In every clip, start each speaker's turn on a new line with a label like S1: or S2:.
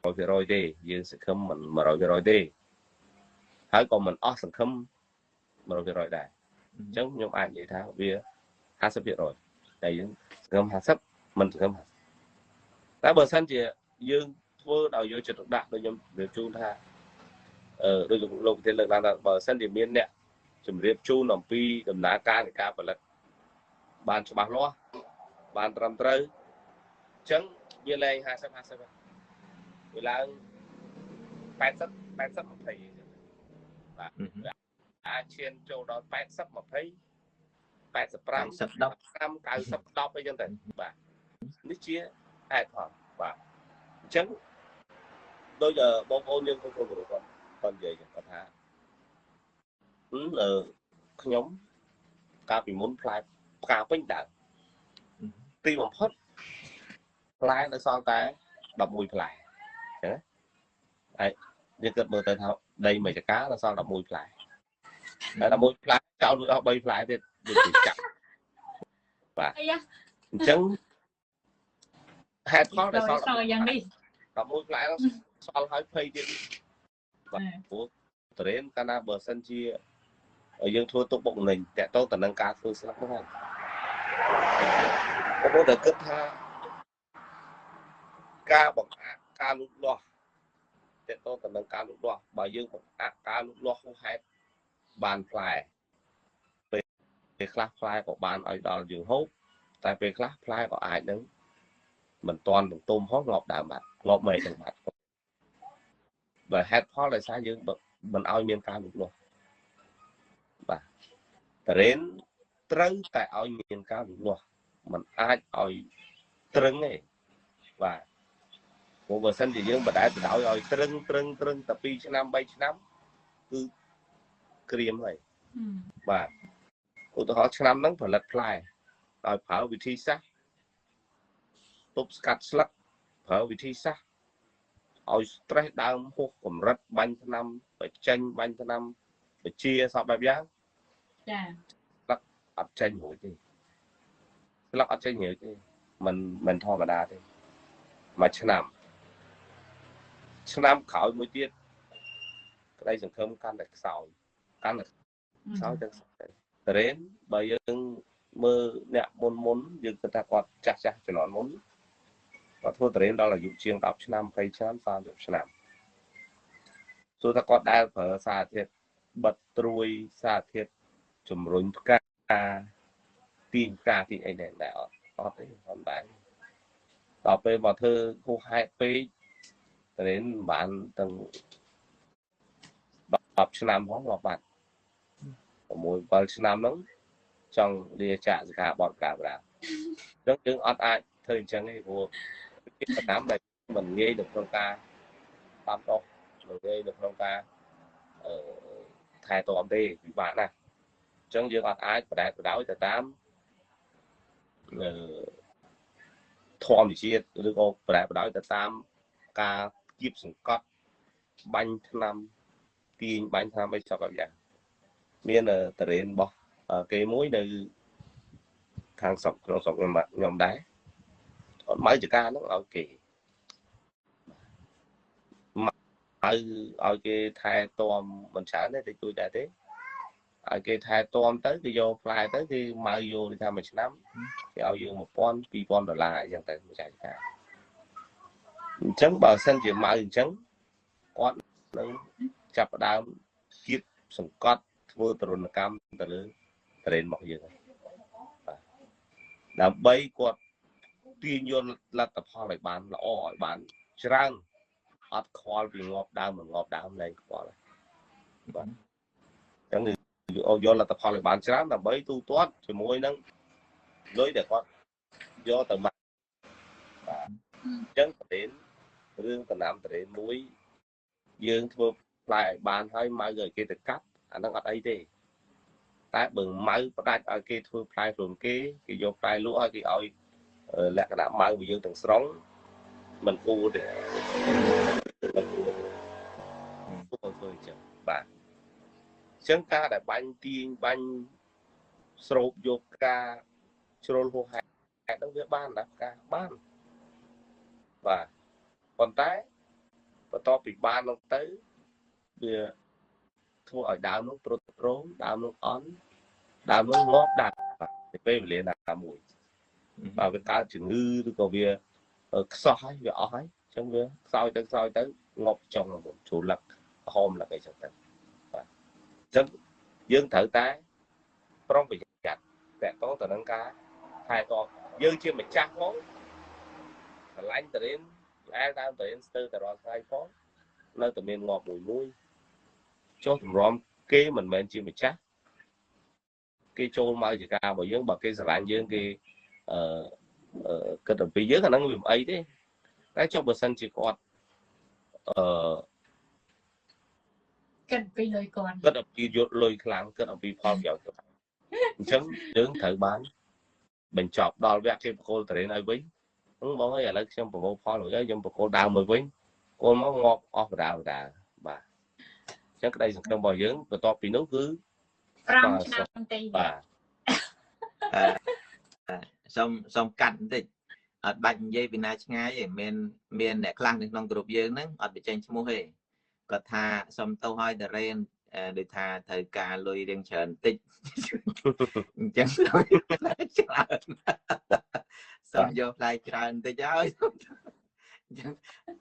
S1: 100%ទេយើងសង្ឃឹមមិន100%ទេហើយក៏មិនអស់សង្ឃឹម100%ដែរអញ្ចឹងខ្ញុំអាចនិយាយថាវា 50% តែយើងសង្ឃឹម50មិនសង្ឃឹម50តែបើសិនជាយើងធ្វើដោយយកចិត្តទុកដាក់ដូចខ្ញុំនិយាយជូនថាដូចលោកប្រធានលើកឡើងថាបើសិនជាមានអ្នកជម្រាបជូនអំពីដំណើរការនៃការផលិតបានច្បាស់លាស់បានត្រឹមត្រូវអញ្ចឹងវាលែង50-50វាឡើង80-20អញ្ចឹងបាទអាចឈានចូលដល់80-20 85-10 90-10អីចឹងទៅបាទនេះជាហេតុផលបាទអញ្ចឹងដូចបងប្អូនយើងគ្រប់គាត់និយាយចឹងគាត់ថាខ្ញុំកាលពីមុនផ្លែផ្កាពេញដើមទីបំផុតផ្លែនៅសល់តែ11ផ្លែអញ្ចឹងហើយយើងគិតមើលទៅថាដីមួយចកានៅសល់11ផ្លែតែ11ផ្លែចោលមួយអស់3ផ្លែទៀតដូចជាចាក់បាទអញ្ចឹងហេតុផលដែលសល់យ៉ាងនេះ11ផ្លែសល់ហើយ20ទៀតបាទព្រោះតរេនកាលណាបើសិនជាយើងធ្វើទុកបុកម្នេញតកតទៅនឹងការធ្វើស្លឹកហ្នឹងហើយបងប្អូនតែគិតថាការបង្អាក់ការលូតលាស់តកតទៅនឹងការលូតលាស់បើយើងបង្អាក់ការលូតលាស់ហួសហេតុបានផ្លែពេលខ្លះផ្លែក៏បានឲ្យដល់យើងហូបតែពេលខ្លះផ្លែក៏អាចនឹងមិនតាន់ទុំហោះងាប់ដើមបាត់ងាប់មិនទាំងបាត់បើហេតុផលដោយសារយើងមិនឲ្យមានការលូតលាស់បាទតរេនត្រូវតែឲ្យមានការលូតលាស់มันអាចឲ្យត្រឹងទេបាទព្រោះបើសិនជាយើងបដែតបដោយឲ្យត្រឹងតែ2ឆ្នាំ3ឆ្នាំគឺក្រៀមហើយបាទឧទាហរណ៍ឆ្នាំហ្នឹងផលិតផ្លែឲ្យប្រើវិធីសាស្ត្រទប់ស្កាត់ស្លឹកប្រើវិធីសាស្ត្រឲ្យ stress ដើមហួសកម្រិតបាញ់ថ្នាំបញ្ចេញបាញ់ថ្នាំបជាសពបែបយ៉ាងចាស្លឹកអត់ចេញរួចទេស្លឹកអត់ចេញរួចទេមិនធម្មតាទេមួយឆ្នាំក្រោយមួយទៀតក្តីសង្ឃឹមកាន់តែខ្សោយកាន់តែខ្សោយទៅតរេនបើយើងមើលអ្នកមុនយើងគិតថាគាត់ចាស់ជំនាន់មុនគាត់ធ្វើតរេនដល់អាយុជាង10ឆ្នាំ20ឆ្នាំ30ឆ្នាំសួរថាគាត់ដែលប្រើសារធាតុបិទត្រួយសារធាតុជំរុញផ្កាទីផ្កាទីអីដែរអត់ទេអត់ដែរដល់ពេលមកធ្វើហួសហេតុពេកតរេនបានទាំង10ឆ្នាំផងមកបាត់6 7ឆ្នាំហ្នឹងចង់លាចាកសិក្ខាបទកាបរាអញ្ចឹងយើងអត់អាចធ្វើអញ្ចឹងទេព្រោះជាតាមដែលមិនងាយនៅក្នុងការតាមដុសមិនងាយនៅក្នុងការថែទាំទេពិបាកណាស់អញ្ចឹងយើងអត់អាចបដែតបដោយទៅតាមធម្មជាតិឬក៏បដែតបដោយទៅតាមការគៀបសង្កត់បាញ់ថ្នាំទាញបាញ់ថ្នាំអីសពបែបយ៉ាងមានតរេនរបស់គេមួយនៅខាងស្រុកក្នុងស្រុកខ្ញុំដែរអត់ម៉ៅចកាហ្នឹងឲ្យគេឲ្យគេថែទាំមិនច្រើនទេតិចតួចដែរទេឲ្យគេថែទាំទៅគេយកផ្លែទៅគេម៉ៅយកថាមួយឆ្នាំគេឲ្យយើង$1000-2000អីចឹងទៅម្ចាស់ការអញ្ចឹងបើសិនជាម៉ៅអញ្ចឹងគាត់នឹងចាប់ផ្ដើមគៀបសង្កត់ធ្វើទរណកម្មទៅលើតរេនរបស់យើងបាទដើម្បីគាត់ទាញយកលទ្ធផលឲ្យបានល្អឲ្យបានច្រើនអត់ខ្វល់ពីងាប់ដើមមិនងាប់ដើមលែងខ្វល់បាទអញ្ចឹងយកលទ្ធផលឲ្យបានច្រើនដើម្បីទូទាត់ជាមួយនឹងលុយដែលគាត់យកទៅមកបាទអញ្ចឹងតរេនរឿងតំណាំតរេនមួយយើងធ្វើផ្លែឲ្យបានហើយម៉ៅឲ្យគេទៅកាប់អាហ្នឹងអត់អីទេតែបើម៉ៅផ្ដាច់ឲ្យគេធ្វើផ្លែខ្លួនគេយកផ្លែលក់ឲ្យគេឲ្យលក្ខណៈម៉ៅរបស់យើងទាំងស្រុងមិនគួរទេធ្វើអញ្ចឹងបាទអញ្ចឹងការដែលបាញ់ទាញបាញ់ស្រូបយកការជ្រុលហួសហេតុហ្នឹងវាបានណាការបានបាទប៉ុន្តែ បន្ទាប់ពីបាននោះទៅវាធ្វើឲ្យដើមនោះទ្រុឌទ្រោមដើមនោះអន់ដើមនោះងាប់ដាច់ទៅពេលវេលាណាមួយបើវាកើតជំងឺឬក៏វាខ្សោះហើយវាអស់ហើយអញ្ចឹងវាខ្សោយទៅងាប់ចុងមុនជ្រុលលឹកហមលឹកអីចឹងទៅបាទអញ្ចឹងយើងត្រូវតែប្រុងប្រយ័ត្នតាក់ទងទៅនឹងការថែទាំយើងជាម្ចាស់ផងស្រឡាញ់តរៀនផ្អែដើមតរៀនស្ទើរតែរាល់ថ្ងៃផងនៅតែមានងាប់មួយចុះទម្រាំគេមិនមែនជាម្ចាស់គេចូលមកជាការរបស់យើងបើគេស្រឡាញ់យើងគេគិតអំពីយើងអាហ្នឹងវាមិនអីទេតែចុះបើសិនជាគាត់
S2: គិតពីលុយគាត់
S1: គិតអំពីយកលុយខ្លាំងគិតអំពីផលប្រយោជន៍ខ្លាំងអញ្ចឹងយើងត្រូវបានបញ្ចប់ដល់វគ្គគេបកគោលតរេនឲ្យវិញបងអើយឥឡូវខ្ញុំប្រមូលផលរួចហើយខ្ញុំបកគោលដើមមកវិញគោលមកងាប់អស់បដាបាទអញ្ចឹងក្តីសង្ឃឹមរបស់យើងបន្ទាប់ពីនោះគឺ
S2: 5ឆ្នាំទេ
S1: បាទ
S3: សុំកាត់បន្តិចអត់បាច់និយាយពីណាឆ្ងាយទេមានអ្នកខ្លះនៅក្នុងក្រុមយើងហ្នឹងអត់បញ្ចេញឈ្មោះទេគាត់ថាសុំទៅឲ្យតារ៉េនដូចថាត្រូវការលុយរៀងច្រើនបន្តិចអញ្ចឹងច្រើនសុំយកផ្លែច្រើនបន្តិចហើយ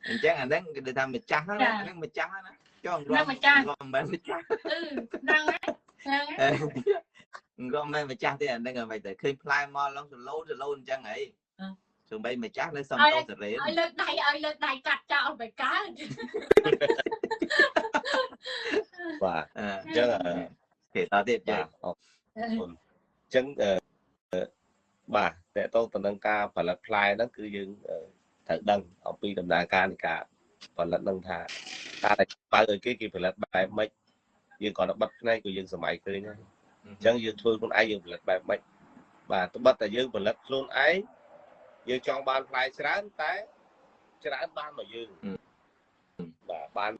S3: អញ្ចឹងអាហ្នឹងគឺថាម្ចាស់ហ្នឹងម្ចាស់ណាចង់រំ
S2: ម្ចាស់
S3: មិនមែនម្ចាស់
S2: ហ្នឹងហ្នឹង
S3: ក៏មិនម្ចាស់ទេអាហ្នឹងអ្វីទៅឃើញផ្លែមកឡងសឡូនអញ្ចឹងហីសូម្បីម្ចាស់នៅសំតោតរេន
S2: ឲ្យលើកដៃកាត់ចោលទៅកើត
S1: បាទអញ្ចឹង
S3: ទេតទៀតចា
S1: អញ្ចឹងបាទតើតទៅនឹងការផលិតផ្លែហ្នឹងគឺយើងត្រូវដឹងអំពីដំណើរការនៃការផលិតនឹងថាការដែលបើឲ្យគេផលិតបែបម៉េចយើងគាត់ទៅបិទផ្នែកក៏យើងសម័យឃើញហើយអញ្ចឹងយើងធ្វើខ្លួនឯងយើងផលិតបែបម៉េចបាទត្បិតតែយើងផលិតខ្លួនឯងយើងចង់បានផ្លែច្រើនតែច្រើនបានមកយើងបាទបាន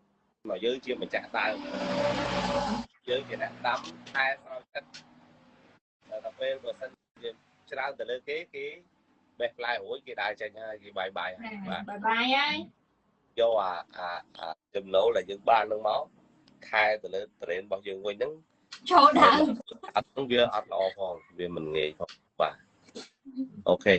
S1: មកយើងជាម្ចាស់ដើមយើងជាអ្នកដាំខែស្រោចទឹកដល់ពេលបើសិនជាច្រើនទៅលើគេបេះផ្លែរួចគេដើរចេញហើយគេបាយហើយ
S2: បាទបាយហើយ
S1: យកអាចំណូលដែលយើងបាននឹងមកខែទៅលើត្រេនរបស់យើងវិញហ្នឹង
S2: ចូលដើម
S1: អត់វាអត់ល្អផងវាមិនងាយផងបាទអូខេ